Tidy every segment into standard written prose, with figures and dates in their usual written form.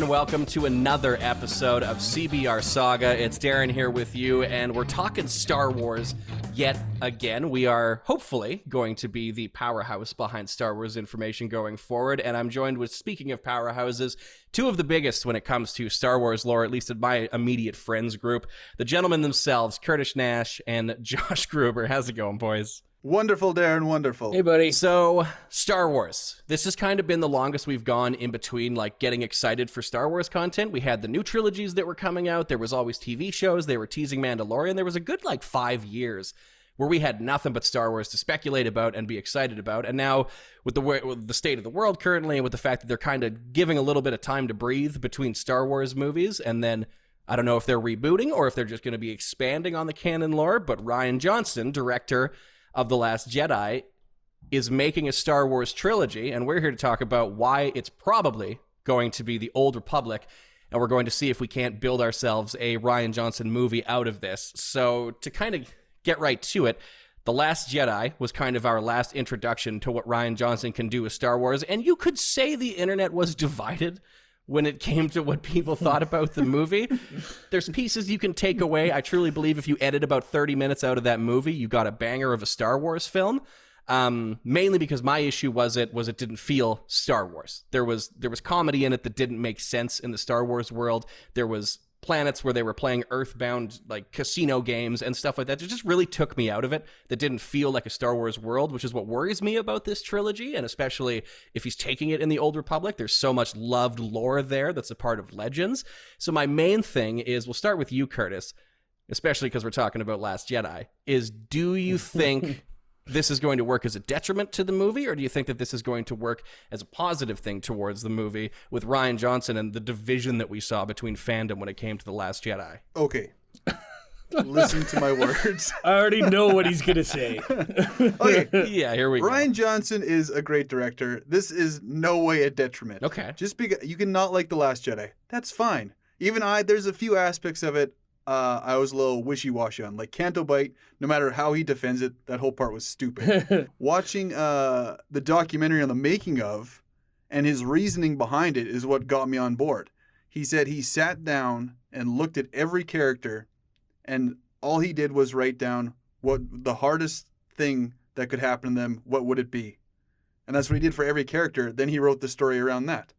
and welcome to another episode of CBR Saga. It's Darren here with you, and we're talking Star Wars yet again. We are hopefully going to be the powerhouse behind Star Wars information going forward, and I'm joined with, speaking of powerhouses, two of the biggest when it comes to Star Wars lore, at least in my immediate friends group, the gentlemen themselves, Curtis Nash and Josh Gruber. How's it going, boys? Wonderful, Darren, wonderful. Hey, buddy. So, Star Wars. This has kind of been the longest we've gone in between, like, getting excited for Star Wars content. We had the new trilogies that were coming out. There was always TV shows. They were teasing Mandalorian. There was a good, 5 years where we had nothing but Star Wars to speculate about and be excited about. And now, with the state of the world currently, and with the fact that they're kind of giving a little bit of time to breathe between Star Wars movies, and then I don't know if they're rebooting or if they're just going to be expanding on the canon lore, but Rian Johnson, director of The Last Jedi, is making a Star Wars trilogy, and we're here to talk about why it's probably going to be the Old Republic, and we're going to see if we can't build ourselves a Rian Johnson movie out of this. So to kind of get right to it, The Last Jedi was kind of our last introduction to what Rian Johnson can do with Star Wars, and you could say the internet was divided when it came to what people thought about the movie. There's pieces you can take away. I truly believe if you edit about 30 minutes out of that movie, you got a banger of a Star Wars film. Mainly because my issue was it didn't feel Star Wars. There was comedy in it that didn't make sense in the Star Wars world. There was planets where they were playing Earthbound, casino games and stuff like that. It just really took me out of it. That didn't feel like a Star Wars world, which is what worries me about this trilogy, and especially if he's taking it in the Old Republic. There's so much loved lore there that's a part of Legends. So my main thing is, we'll start with you, Curtis, especially because we're talking about Last Jedi, is do you think this is going to work as a detriment to the movie, or do you think that this is going to work as a positive thing towards the movie with Rian Johnson and the division that we saw between fandom when it came to The Last Jedi? Okay. Listen to my words. I already know what he's going to say. Okay. Yeah, here we go. Rian Johnson is a great director. This is no way a detriment. Okay. Just because you can not like The Last Jedi. That's fine. Even there's a few aspects of it I was a little wishy-washy on. Like Canto Bight, no matter how he defends it, that whole part was stupid. Watching the documentary on the making of and his reasoning behind it is what got me on board. He said he sat down and looked at every character, and all he did was write down what the hardest thing that could happen to them, what would it be? And that's what he did for every character. Then he wrote the story around that.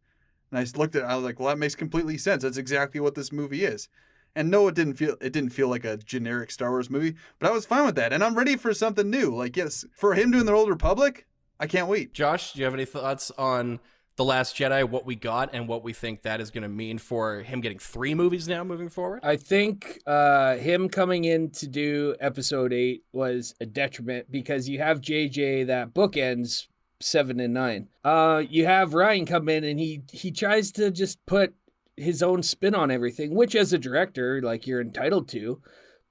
And I looked at it, I was like, well, that makes completely sense. That's exactly what this movie is. And no, it didn't feel like a generic Star Wars movie, but I was fine with that. And I'm ready for something new. Yes, for him doing the Old Republic, I can't wait. Josh, do you have any thoughts on The Last Jedi, what we got, and what we think that is going to mean for him getting 3 movies now moving forward? I think him coming in to do Episode 8 was a detriment because you have JJ that bookends 7 and 9. You have Ryan come in and he tries to just put his own spin on everything, which as a director, you're entitled to,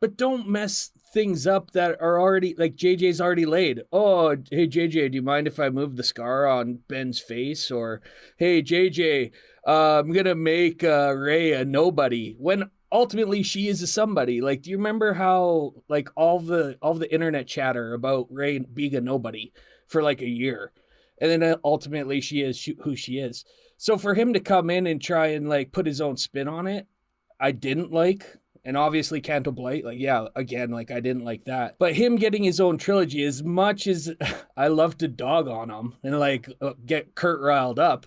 but don't mess things up that are already, JJ's already laid. Oh, hey, JJ, do you mind if I move the scar on Ben's face? Or, hey, JJ, I'm going to make Rey a nobody, when ultimately she is a somebody. Do you remember how, all the internet chatter about Rey being a nobody for a year? And then ultimately she is who she is. So for him to come in and try and put his own spin on it, I didn't like. And obviously Canto Blight, I didn't like that. But him getting his own trilogy, as much as I love to dog on him and get Kurt riled up,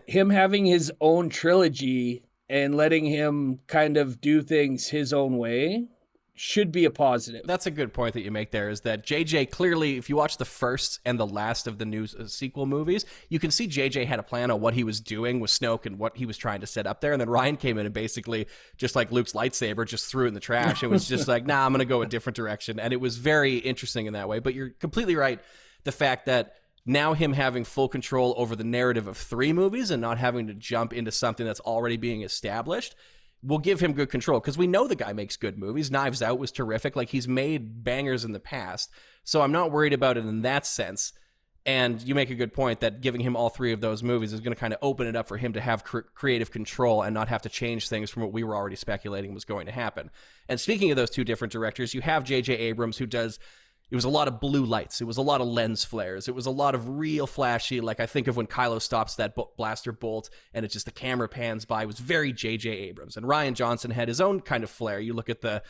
him having his own trilogy and letting him kind of do things his own way should be a positive. That's a good point that you make there, is that JJ clearly, if you watch the first and the last of the new sequel movies, you can see JJ had a plan on what he was doing with Snoke and what he was trying to set up there. And then Ryan came in and basically, just like Luke's lightsaber, just threw it in the trash. It was just I'm going to go a different direction. And it was very interesting in that way. But you're completely right. The fact that now him having full control over the narrative of 3 movies and not having to jump into something that's already being established will give him good control, because we know the guy makes good movies. Knives Out was terrific. He's made bangers in the past. So I'm not worried about it in that sense. And you make a good point that giving him all 3 of those movies is going to kind of open it up for him to have creative control and not have to change things from what we were already speculating was going to happen. And speaking of those 2 different directors, you have J.J. Abrams, who does it was a lot of blue lights. It was a lot of lens flares. It was a lot of real flashy, like I think of when Kylo stops that blaster bolt and it's just the camera pans by. It was very J.J. Abrams. And Rian Johnson had his own kind of flair. You look at the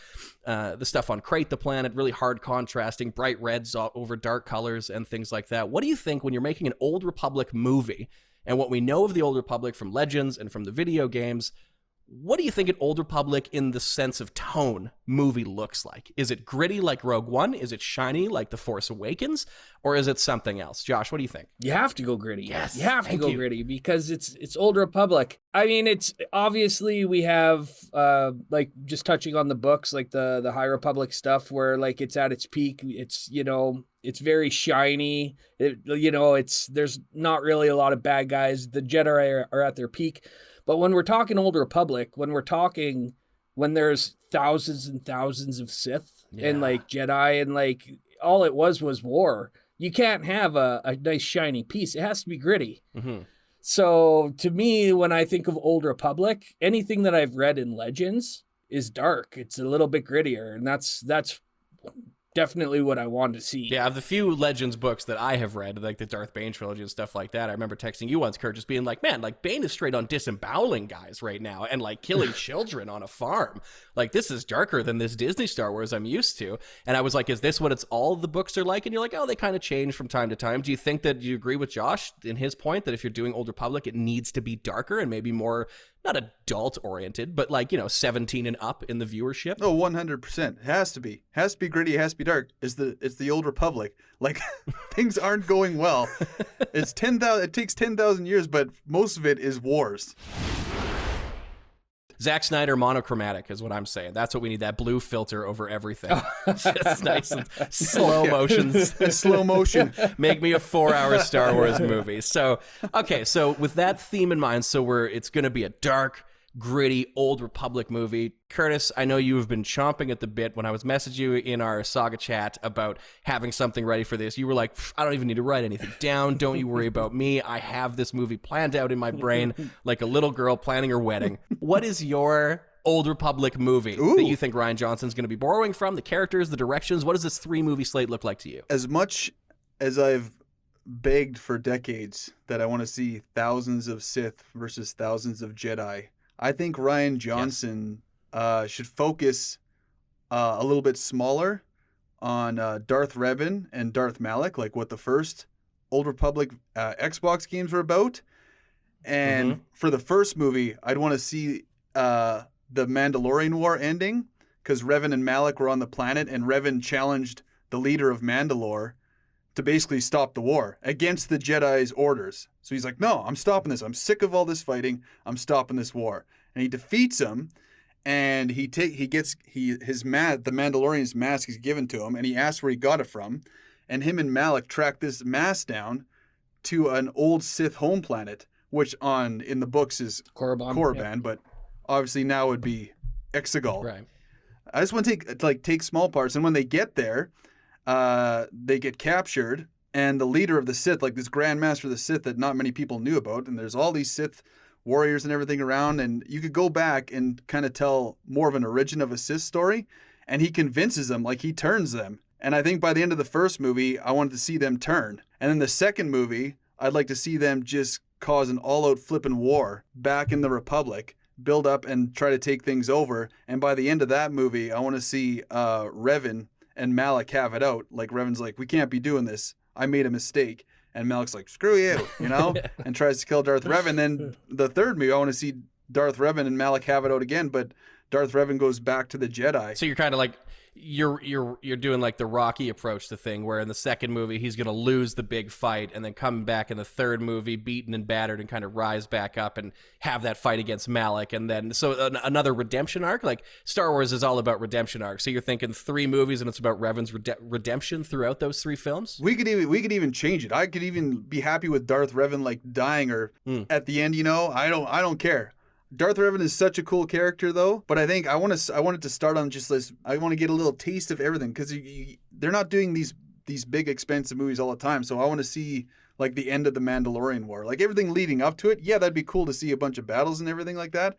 stuff on Crate the Planet, really hard contrasting, bright reds over dark colors and things like that. What do you think when you're making an Old Republic movie, and what we know of the Old Republic from Legends and from the video games, what do you think an Old Republic in the sense of tone movie looks like? Is it gritty like Rogue One? Is it shiny like The Force Awakens? Or is it something else? Josh, what do you think? You have to go gritty. Yes, you have to thank go you. gritty because it's Old Republic. I mean, it's obviously we have like just touching on the books, like the High Republic stuff where like it's at its peak. It's, you know, it's very shiny. There's not really a lot of bad guys. The Jedi are at their peak. But when we're talking Old Republic, when there's thousands and thousands of Sith and like Jedi and like all it was war, you can't have a nice shiny piece. It has to be gritty. Mm-hmm. So to me, when I think of Old Republic, anything that I've read in Legends is dark. It's a little bit grittier, and that's definitely what I wanted to see. Yeah, of the few Legends books that I have read, like the Darth Bane trilogy and stuff like that, I remember texting you once, Kurt, just being like, man, like Bane is straight on disemboweling guys right now and like killing children on a farm. Like, this is darker than this Disney Star Wars I'm used to. And I was like, is this what it's all the books are like? And you're like, oh, they kind of change from time to time. Do you think that you agree with Josh in his point that if you're doing Old Republic, it needs to be darker and maybe more, not adult oriented, but like, 17 and up in the viewership? Oh, 100%. It has to be. Has to be gritty. It has to be dark. It's the Old Republic. Like, things aren't going well. It takes 10,000 years, but most of it is wars. Zack Snyder monochromatic is what I'm saying. That's what we need, that blue filter over everything. Just nice and slow motions. Slow motion. Make me a 4-hour Star Wars movie. So, okay, so with that theme in mind, it's going to be a dark, gritty Old Republic movie. Curtis, I know you have been chomping at the bit. When I was messaging you in our saga chat about having something ready for this, you were like, I don't even need to write anything down. Don't you worry about me. I have this movie planned out in my brain like a little girl planning her wedding. What is your Old Republic movie that you think Rian Johnson's going to be borrowing from? The characters, the directions? What does this 3-movie slate look like to you? As much as I've begged for decades that I want to see thousands of Sith versus thousands of Jedi, I think Rian Johnson should focus a little bit smaller on Darth Revan and Darth Malak, like what the first Old Republic Xbox games were about. And for the first movie, I'd want to see the Mandalorian War ending, because Revan and Malak were on the planet, and Revan challenged the leader of Mandalore to basically stop the war against the Jedi's orders. So he's like, no, I'm stopping this. I'm sick of all this fighting. I'm stopping this war. And he defeats him, and the Mandalorian's mask is given to him, and he asks where he got it from. And him and Malak track this mask down to an old Sith home planet, which in the books is Korriban, but obviously now would be Exegol. Right. I just want to take small parts, and when they get there, they get captured, and the leader of the Sith, like this Grand Master of the Sith that not many people knew about, and there's all these Sith warriors and everything around, and you could go back and kind of tell more of an origin of a Sith story, and he convinces them, like he turns them. And I think by the end of the first movie, I wanted to see them turn. And then the second movie, I'd like to see them just cause an all-out flippin' war back in the Republic, build up and try to take things over. And by the end of that movie, I want to see Revan and Malak have it out. Like, Revan's like, we can't be doing this. I made a mistake. And Malak's like, screw you, and tries to kill Darth Revan. Then the third movie, I want to see Darth Revan and Malak have it out again, but Darth Revan goes back to the Jedi. So you're kind of like, you're doing like the Rocky approach to thing, where in the second movie he's going to lose the big fight and then come back in the third movie beaten and battered and kind of rise back up and have that fight against Malak, and then another redemption arc. Like, Star Wars is all about redemption arcs. So you're thinking 3 movies and it's about Revan's redemption throughout those 3 films? We could even change it. I could even be happy with Darth Revan like dying or at the end. I don't care. Darth Revan is such a cool character, though. But I think I wanted to start on just this. I want to get a little taste of everything, because they're not doing these big expensive movies all the time. So I want to see like the end of the Mandalorian War, like everything leading up to it. Yeah, that'd be cool to see a bunch of battles and everything like that.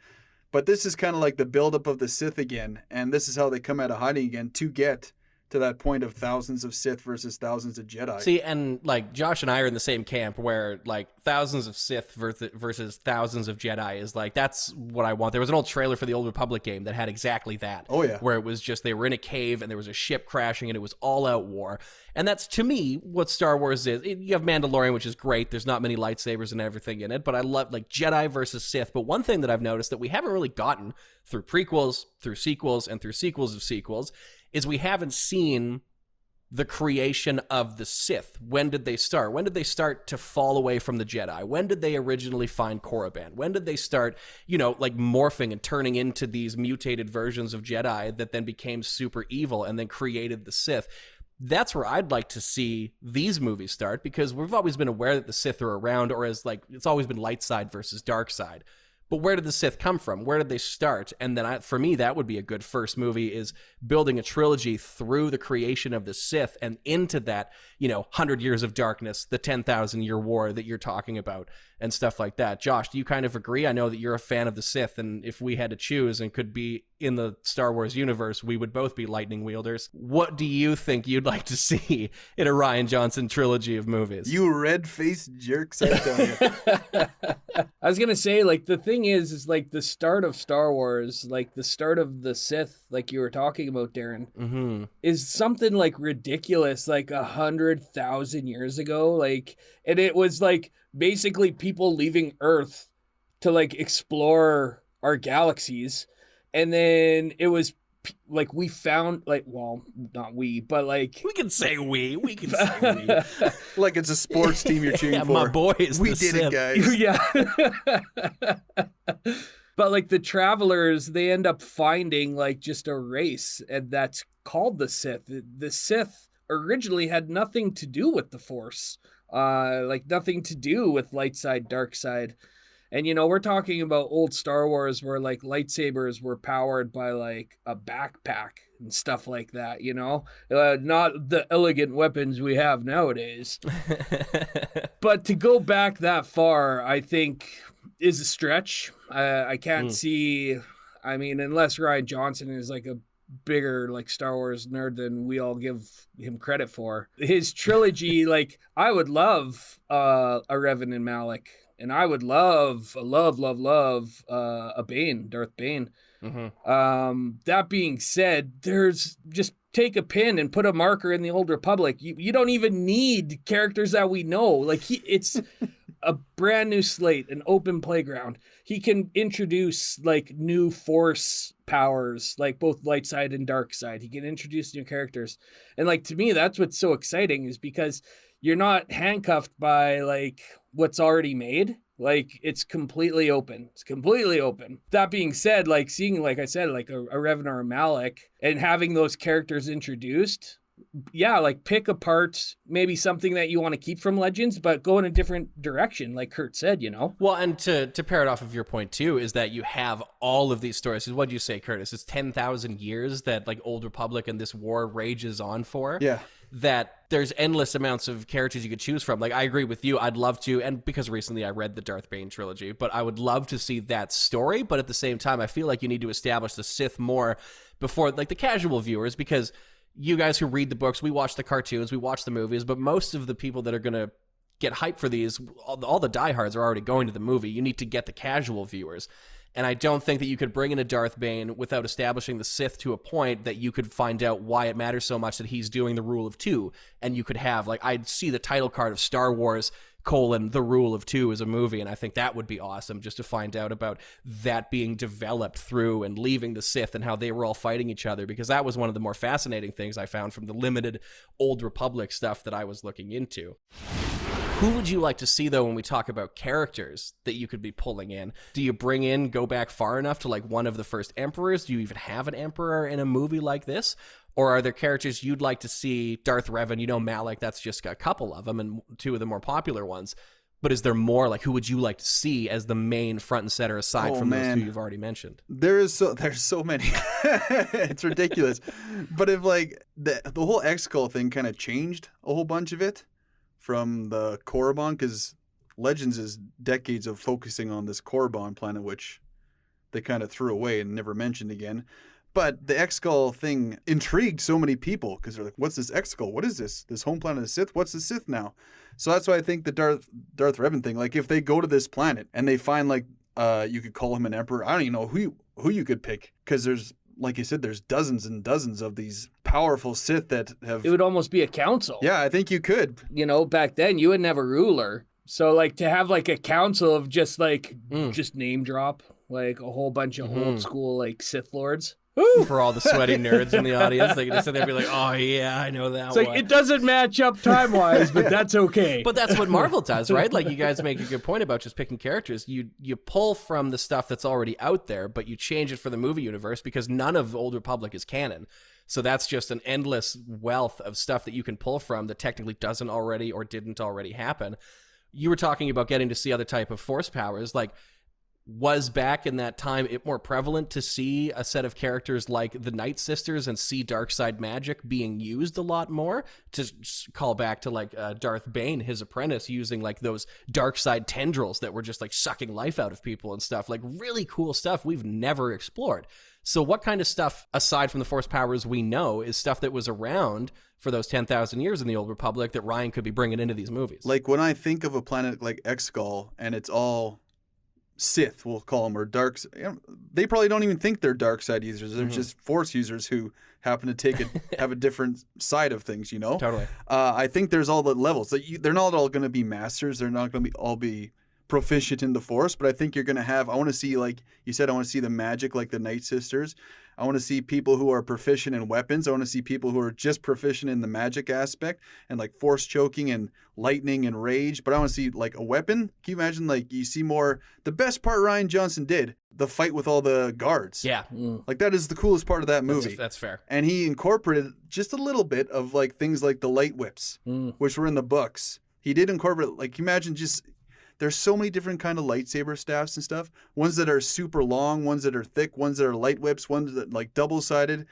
But this is kind of like the buildup of the Sith again, and this is how they come out of hiding again to get to that point of thousands of Sith versus thousands of Jedi. See, and like Josh and I are in the same camp where like thousands of Sith versus thousands of Jedi is like, that's what I want. There was an old trailer for the Old Republic game that had exactly that. Oh, yeah. Where it was just, they were in a cave and there was a ship crashing and it was all out war. And that's, to me, what Star Wars is. You have Mandalorian, which is great. There's not many lightsabers and everything in it, but I love like Jedi versus Sith. But one thing that I've noticed that we haven't really gotten through prequels, through sequels, and through sequels of sequels is we haven't seen the creation of the Sith. When did they start? When did they start to fall away from the Jedi? When did they originally find Korriban? When did they start, like morphing and turning into these mutated versions of Jedi that then became super evil and then created the Sith? That's where I'd like to see these movies start, because we've always been aware that the Sith are around, or as like it's always been light side versus dark side. But where did the Sith come from? Where did they start? And then for me, that would be a good first movie, is building a trilogy through the creation of the Sith and into that, 100 years of darkness, the 10,000-year war that you're talking about and stuff like that. Josh, do you kind of agree? I know that you're a fan of the Sith, and if we had to choose and could be in the Star Wars universe, we would both be lightning wielders. What do you think you'd like to see in a Rian Johnson trilogy of movies? You red-faced jerks, I tell you. I was gonna say, like, the thing is like the start of Star Wars, like the start of the Sith, like you were talking about, Darren, is something like ridiculous, like 100,000 years ago, like, and it was like basically people leaving Earth to like explore our galaxies, and then it was like we found, like, well, not we, but like we can say we can say we. Like it's a sports team you're cheering for. My boys, we did it, guys. Yeah. But like the travelers, they end up finding like just a race, and that's called the Sith. The Sith originally had nothing to do with the Force, like nothing to do with light side, dark side. And, we're talking about old Star Wars where like lightsabers were powered by like a backpack and stuff like that, not the elegant weapons we have nowadays. But to go back that far, I think is a stretch. I can't see, unless Rian Johnson is like a bigger like Star Wars nerd than we all give him credit for. His trilogy, like I would love a Revan and Malak. And I would love a Bane, Darth Bane. That being said, there's just take a pin and put a marker in the Old Republic. You don't even need characters that we know. Like it's a brand new slate, an open playground. He can introduce like new Force powers, like both light side and dark side. He can introduce new characters. And like, to me, that's what's so exciting, is because you're not handcuffed by like what's already made. Like it's completely open. It's completely open. That being said, like seeing, like I said, like a Revan or a Malak and having those characters introduced, yeah, like pick apart maybe something that you want to keep from Legends, but go in a different direction, like Kurt said, Well, and to pair it off of your point too, is that you have all of these stories. What do you say, Curtis? It's 10,000 years that like Old Republic and this war rages on for. Yeah. That there's endless amounts of characters you could choose from. Like, I agree with you. I'd love to, and because recently I read the Darth Bane trilogy, but I would love to see that story. But at the same time, I feel like you need to establish the Sith more before, like, the casual viewers, because you guys who read the books, we watch the cartoons, we watch the movies, but most of the people that are going to get hyped for these, all the diehards are already going to the movie. You need to get the casual viewers. And I don't think that you could bring in a Darth Bane without establishing the Sith to a point that you could find out why it matters so much that he's doing the rule of two. And you could have, like, I'd see the title card of Star Wars, the rule of two as a movie, and I think that would be awesome, just to find out about that being developed through and leaving the Sith and how they were all fighting each other, because that was one of the more fascinating things I found from the limited Old Republic stuff that I was looking into. Who would you like to see, though, when we talk about characters that you could be pulling in? Do you go back far enough to like one of the first emperors? Do you even have an emperor in a movie like this? Or are there characters you'd like to see? Darth Revan, Malak, that's just a couple of them and two of the more popular ones. But is there more? Like, who would you like to see as the main front and center aside from those two you've already mentioned? There's so many. It's ridiculous. But if like the whole Exegol thing kind of changed a whole bunch of it from the Korriban, because Legends is decades of focusing on this Korriban planet, which they kind of threw away and never mentioned again. But the X-Skull thing intrigued so many people because they're like, what's this X-Skull? What is this? This home planet of Sith? What's the Sith now? So that's why I think the Darth Revan thing, like if they go to this planet and they find like, you could call him an emperor. I don't even know who you could pick because there's, like you said, there's dozens and dozens of these powerful Sith that have... It would almost be a council. Yeah, I think you could. You know, back then you wouldn't have a ruler. So like to have like a council of just like, just name drop, like a whole bunch of old school like Sith lords. Woo! For all the sweaty nerds in the audience, they can just sit there and be like, oh yeah, I know that It's one. like, it doesn't match up time-wise, but that's okay. But that's what Marvel does, right? Like you guys make a good point about just picking characters. You pull from the stuff that's already out there, but you change it for the movie universe because none of Old Republic is canon. So that's just an endless wealth of stuff that you can pull from that technically doesn't already or didn't already happen. You were talking about getting to see other type of force powers, like was back in that time it more prevalent to see a set of characters like the Night Sisters and see dark side magic being used a lot more? To call back to like Darth Bane, his apprentice, using like those dark side tendrils that were just like sucking life out of people and stuff, like really cool stuff we've never explored. So what kind of stuff, aside from the force powers we know, is stuff that was around for those 10,000 years in the Old Republic that Ryan could be bringing into these movies? Like when I think of a planet like X-Skull and it's all Sith, we'll call them, or darks, they probably don't even think they're dark side users. They're just force users who happen to have a different side of things, you know? Totally. I think there's all the levels. Like they're not all going to be masters. They're not going to all be proficient in the force, but I think you're going to have, I want to see, like you said, I want to see the magic like the Night Sisters. I want to see people who are proficient in weapons. I want to see people who are just proficient in the magic aspect and like force choking and lightning and rage. But I want to see like a weapon. Can you imagine, like you see more, the best part Rian Johnson did, the fight with all the guards. Yeah. Like that is the coolest part of that movie. That's fair. And he incorporated just a little bit of like things like the light whips, which were in the books. He did incorporate, like imagine just... There's so many different kind of lightsaber staffs and stuff. Ones that are super long, ones that are thick, ones that are light whips, ones that like double-sided.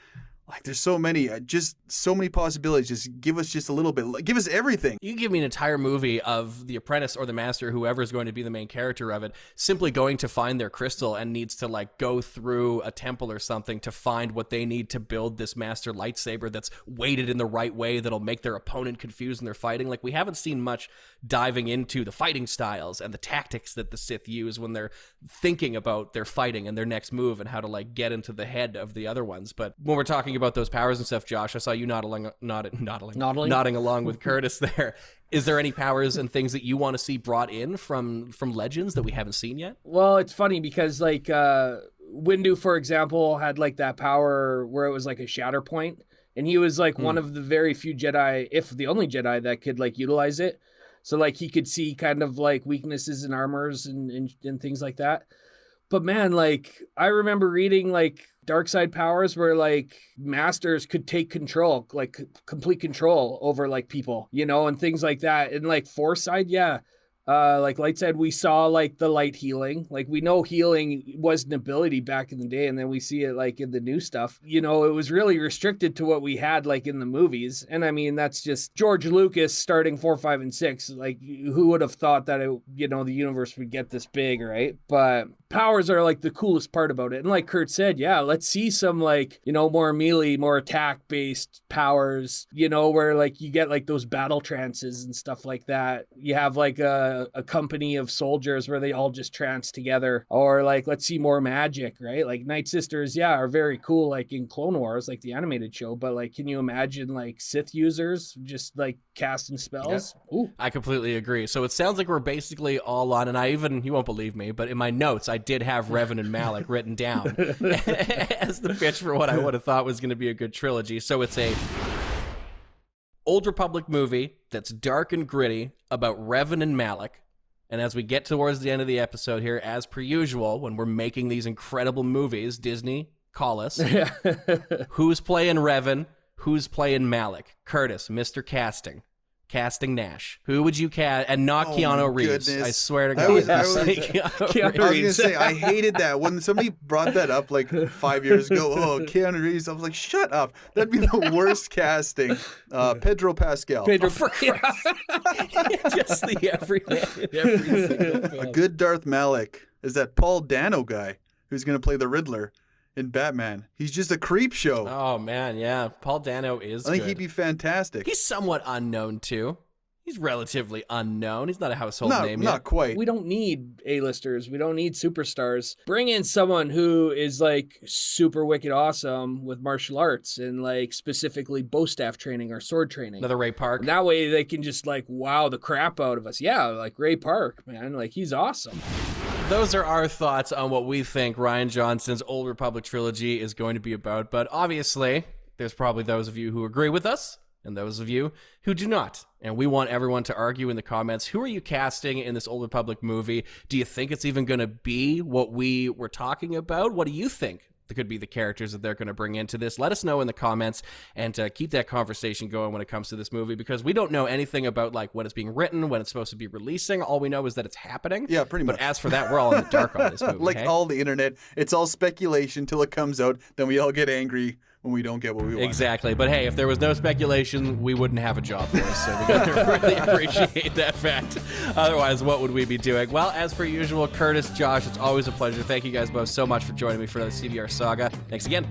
Like there's so many, just so many possibilities. Just give us just a little bit. Give us everything. You give me an entire movie of the apprentice or the master, whoever is going to be the main character of it, simply going to find their crystal and needs to like go through a temple or something to find what they need to build this master lightsaber that's weighted in the right way that'll make their opponent confused in their fighting. Like we haven't seen much diving into the fighting styles and the tactics that the Sith use when they're thinking about their fighting and their next move and how to like get into the head of the other ones. But when we're talking about those powers and stuff, Josh, I saw you nodding along with Curtis there. Is there any powers and things that you want to see brought in from Legends that we haven't seen yet? Well, it's funny because like Windu, for example, had like that power where it was like a shatter point, and he was like one of the very few Jedi, if the only Jedi, that could like utilize it. So like he could see kind of like weaknesses in armors and things like that. But man, like I remember reading like dark side powers where like masters could take control, like complete control over like people, you know, and things like that. And like force side, yeah. Like light side, we saw like the light healing. Like we know healing was an ability back in the day, and then we see it like in the new stuff. You know, it was really restricted to what we had like in the movies. And I mean, that's just George Lucas starting 4, 5, and 6. Like who would have thought that it, you know, the universe would get this big, right? But powers are like the coolest part about it. And like Kurt said, yeah, let's see some like, you know, more melee, more attack based powers, you know, where like you get like those battle trances and stuff like that. You have like a company of soldiers where they all just trance together, or like let's see more magic, right? Like Night Sisters, yeah, are very cool like in Clone Wars, like the animated show, but like can you imagine like Sith users just like casting spells? Yeah. Ooh. I completely agree. So it sounds like we're basically all on, and you won't believe me, but in my notes I did have Revan and Malak written down as the pitch for what I would have thought was going to be a good trilogy. So it's a Old Republic movie that's dark and gritty about Revan and Malak. And as we get towards the end of the episode here, as per usual, when we're making these incredible movies, Disney, call us. Who's playing Revan? Who's playing Malak? Curtis, Mr. Casting Nash. Who would you cast? And not Keanu Reeves. Goodness. I swear to God. I was Keanu going to Reeves. say, I hated that. When somebody brought that up like 5 years ago, oh, Keanu Reeves, I was like, shut up. That'd be the worst casting. Pedro Pascal. For Christ. Just the everyman in every single film. A good Darth Malak is that Paul Dano guy who's going to play the Riddler. in Batman. He's just a creep show. Oh man, yeah. Paul Dano is I think good. he'd be fantastic. He's somewhat unknown too. He's relatively unknown. He's not a household name yet. Not quite. We don't need A-listers. We don't need superstars. Bring in someone who is like super wicked awesome with martial arts and like specifically bow staff training or sword training. Another Ray Park. And that way they can just like wow the crap out of us. Yeah, like Ray Park, man. Like he's awesome. Those are our thoughts on what we think Rian Johnson's Old Republic trilogy is going to be about. But obviously, there's probably those of you who agree with us and those of you who do not. And we want everyone to argue in the comments. Who are you casting in this Old Republic movie? Do you think it's even going to be what we were talking about? What do you think could be the characters that they're going to bring into this? Let us know in the comments and keep that conversation going when it comes to this movie, because we don't know anything about like when it's being written, when it's supposed to be releasing. All we know is that it's happening. Yeah, pretty much. But as for that, we're all in the dark on this movie. Like hey? all the internet, it's all speculation till it comes out. Then we all get angry when we don't get what we want. Exactly. But hey, if there was no speculation, we wouldn't have a job for us. So we gotta really appreciate that fact. Otherwise, what would we be doing? Well, as per usual, Curtis, Josh, it's always a pleasure. Thank you guys both so much for joining me for another CBR Saga. Thanks again.